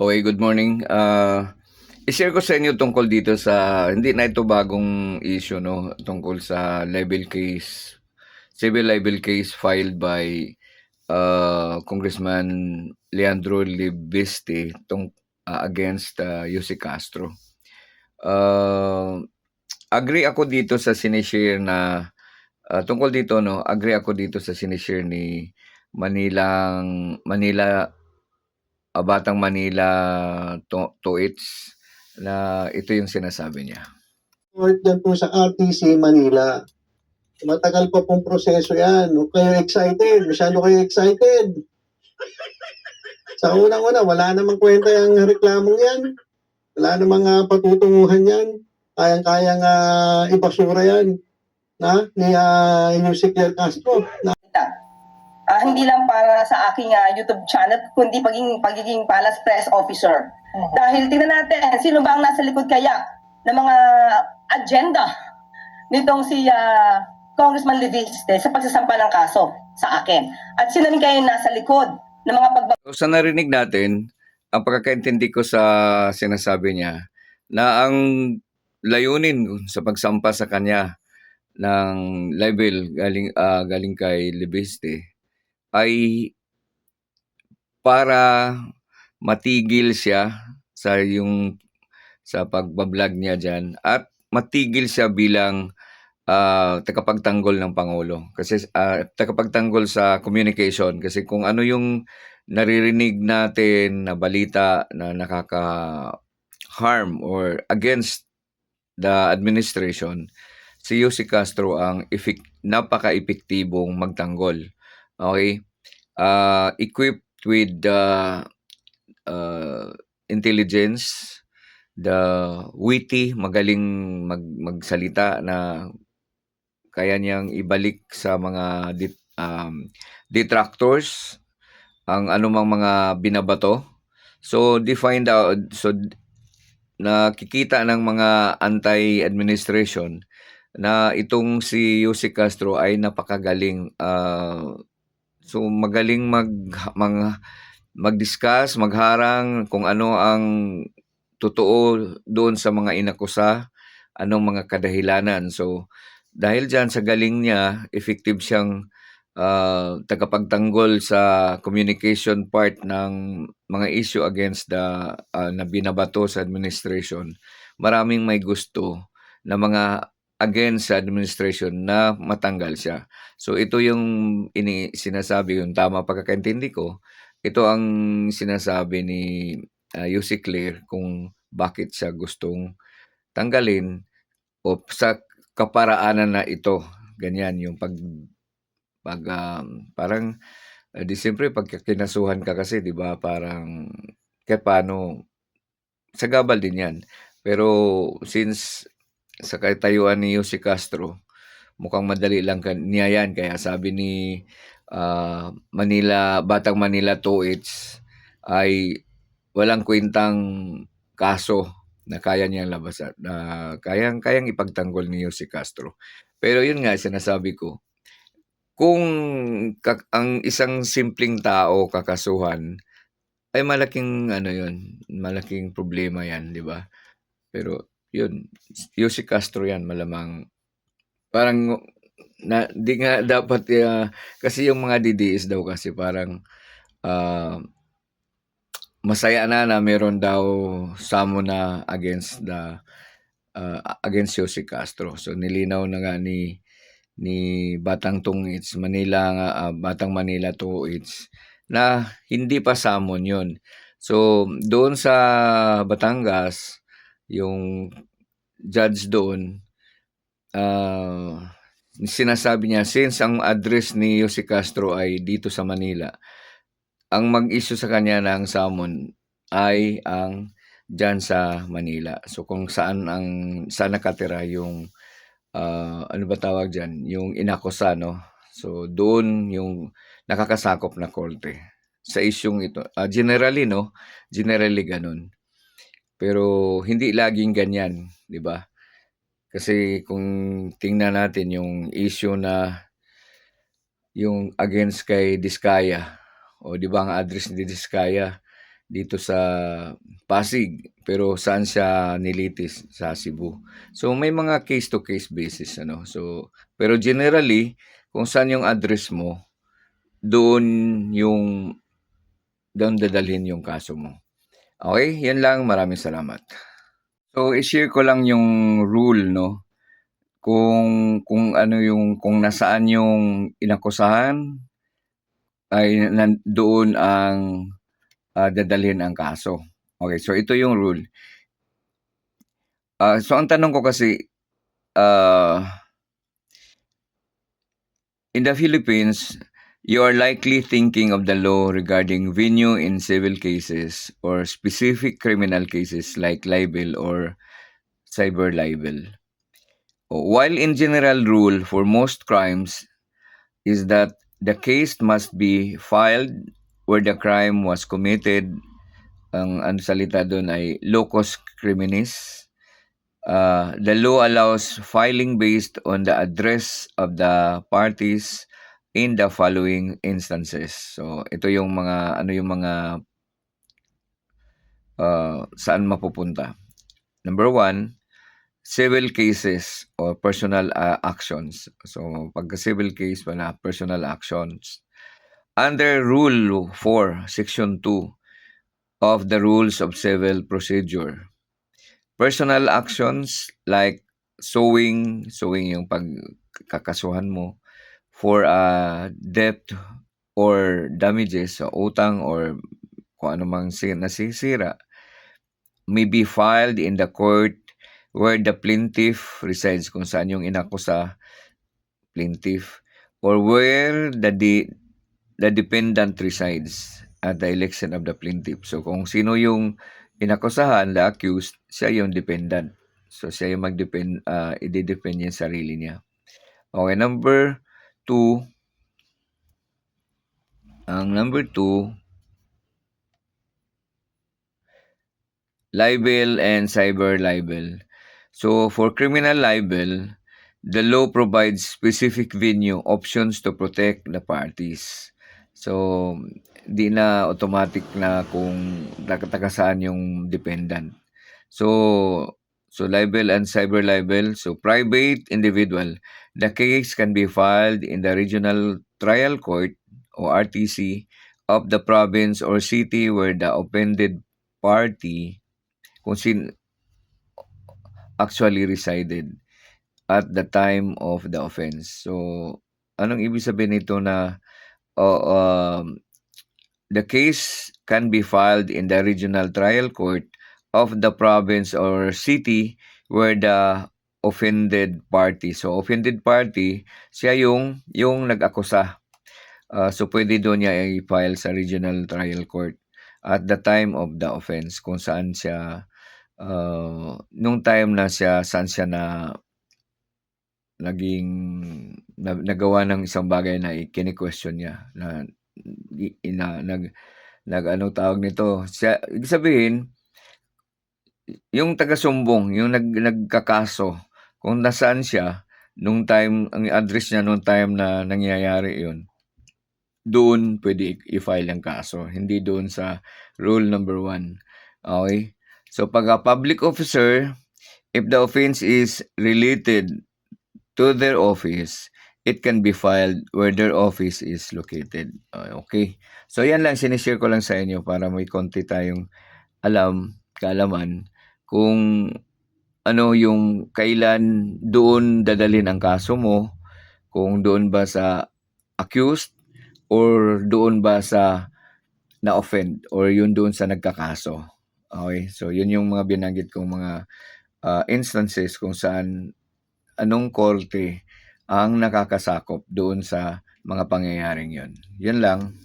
Okay, good morning. I-share ko sa inyo tungkol dito sa hindi na ito bagong issue 'no, tungkol sa civil libel case filed by, Congressman Leandro Libiste against, Yussi Castro. Ah, Agree ako dito sa tungkol dito 'no, agree ako dito sa ni Manila Batang Manila Toits na ito yung sinasabi niya. Court dyan po sa RTC Manila. Matagal pa pong proseso yan. Huwag kayo excited. Masyado kayo excited. Sa unang-una, wala namang kwenta yung reklamong yan. Wala namang patutunguhan yan. Kayang-kayang ibasura yan ni Yussi Claire Castro. Hindi lang para sa aking YouTube channel, kundi pagiging Palace Press Officer. Dahil tingnan natin, sino ba ang nasa likod kaya ng mga agenda nitong si Congressman Libiste sa pagsasampa ng kaso sa akin. At sino rin kayo nasa likod ng mga So, sa narinig natin, ang pagkakaintindi ko sa sinasabi niya, na ang layunin sa pagsampa sa kanya ng libel galing kay Libiste ay para matigil siya sa pagbablog niya diyan at matigil siya bilang tagapagtanggol ng Pangulo. Kasi tagapagtanggol sa communication. Kasi kung ano yung naririnig natin na balita na nakaka-harm or against the administration, si Yussi Castro ang napaka-epektibong magtanggol. Okay? Equipped with the intelligence, the witty, magaling magsalita na kaya niyang ibalik sa mga detractors ang anumang mga binabato. So nakikita ng mga anti-administration na itong si Yussi Castro ay napakagaling. So magaling mag-discuss, magharang kung ano ang totoo doon sa mga inakusa, anong mga kadahilanan. So dahil dyan sa galing niya, effective siyang tagapagtanggol sa communication part ng mga issue against na binabato sa administration. Maraming may gusto na mga against sa administration na matanggal siya. So ito yung sinasabi, yung tama pagkakaintindi ko, ito ang sinasabi ni Yussi Claire kung bakit siya gustong tanggalin o sa kaparaanan na ito. Ganyan yung parang di siyempre pag kinasuhan ka kasi 'di ba parang kahit paano sagabal din 'yan. Pero since sa katayuan ni Yussi Castro, mukhang madali lang niya 'yan kaya sabi ni Batang Manila Toits ay walang kwentang kaso na kaya niyang labasan, na kayang ipagtanggol ni Yussi Castro. Pero yun nga, sinasabi ko, kung ang isang simpleng tao kakasuhan, ay malaking problema yan, di ba? Pero yun, Yussi Castro yan, malamang, parang, di nga dapat, kasi yung mga DDS daw kasi parang, masaya na meron daw summon na against Yussi Castro. So nilinaw na nga ni Batang Manila Toits na hindi pa summon 'yon. So doon sa Batangas, yung judge doon sinasabi niya since ang address ni Yussi Castro ay dito sa Manila, ang mag-issue sa kanya ng summon ay ang diyan sa Manila. So kung saan nakatira yung ano ba tawag diyan, yung inakusa, no? So doon yung nakakasakop na korte sa isyung ito. Generally, no? Generally ganun. Pero hindi laging ganyan, di ba? Kasi kung tingnan natin yung issue na yung against kay Diskaya, o di ba ang address ni Diskaya dito sa Pasig, pero saan siya nilitis? Sa Cebu. So may mga case to case basis ano. So pero generally kung saan yung address mo, doon dadalhin yung kaso mo. Okay, yan lang. Maraming salamat. So i-share ko lang yung rule, no? Kung nasaan yung inakusahan ay doon ang dadalhin ang kaso. Okay, so ito yung rule. So ang tanong ko kasi, in the Philippines, you are likely thinking of the law regarding venue in civil cases or specific criminal cases like libel or cyber libel. While in general rule for most crimes is that the case must be filed where the crime was committed. Ang salita doon ay locus criminis. The law allows filing based on the address of the parties in the following instances. So ito yung mga saan mapupunta. Number 1, civil cases or personal actions. So pagka civil case wala, personal actions. Under Rule 4, Section 2 of the Rules of Civil Procedure, personal actions like suing yung pagkakasuhan mo for debt or damages sa utang or kung ano mang nasisira may be filed in the court where the plaintiff resides, kung saan yung inakusa plaintiff, or where the defendant resides at the election of the plaintiff. So kung sino yung inakusahan, the accused, siya yung defendant. So siya yung i-defend niya yung sarili niya. Okay, number 2, libel and cyber libel. So for criminal libel, the law provides specific venue options to protect the parties. So di na automatic na kung taga-saan yung defendant. So libel and cyber libel, so private individual, the case can be filed in the regional trial court o RTC of the province or city where the offended party kung actually resided at the time of the offense. So anong ibig sabihin nito na the case can be filed in the regional trial court of the province or city where the offended party. So offended party, siya yung nag-akusa. So pwede doon niya i-file sa regional trial court at the time of the offense kung saan siya nung time na saan siya nagawa ng isang bagay na kini-question niya na tawag nito, siya, ibig sabihin yung taga-sumbong, yung nagkakaso, kung nasaan siya nung time, ang address niya nung time na nangyayari yun, doon pwede i-file ang kaso, hindi doon sa rule number 1. Okay? So pag public officer, if the offense is related to their office, it can be filed where their office is located. Okay. So yan lang, sinishare ko lang sa inyo para may konti tayong kaalaman kung ano yung kailan doon dadalhin ang kaso mo, kung doon ba sa accused or doon ba sa na-offend or yun doon sa nagkakaso. Okay, so yun yung mga binanggit kong mga instances kung saan anong korte ang nakakasakop doon sa mga pangyayaring yun. Yun lang.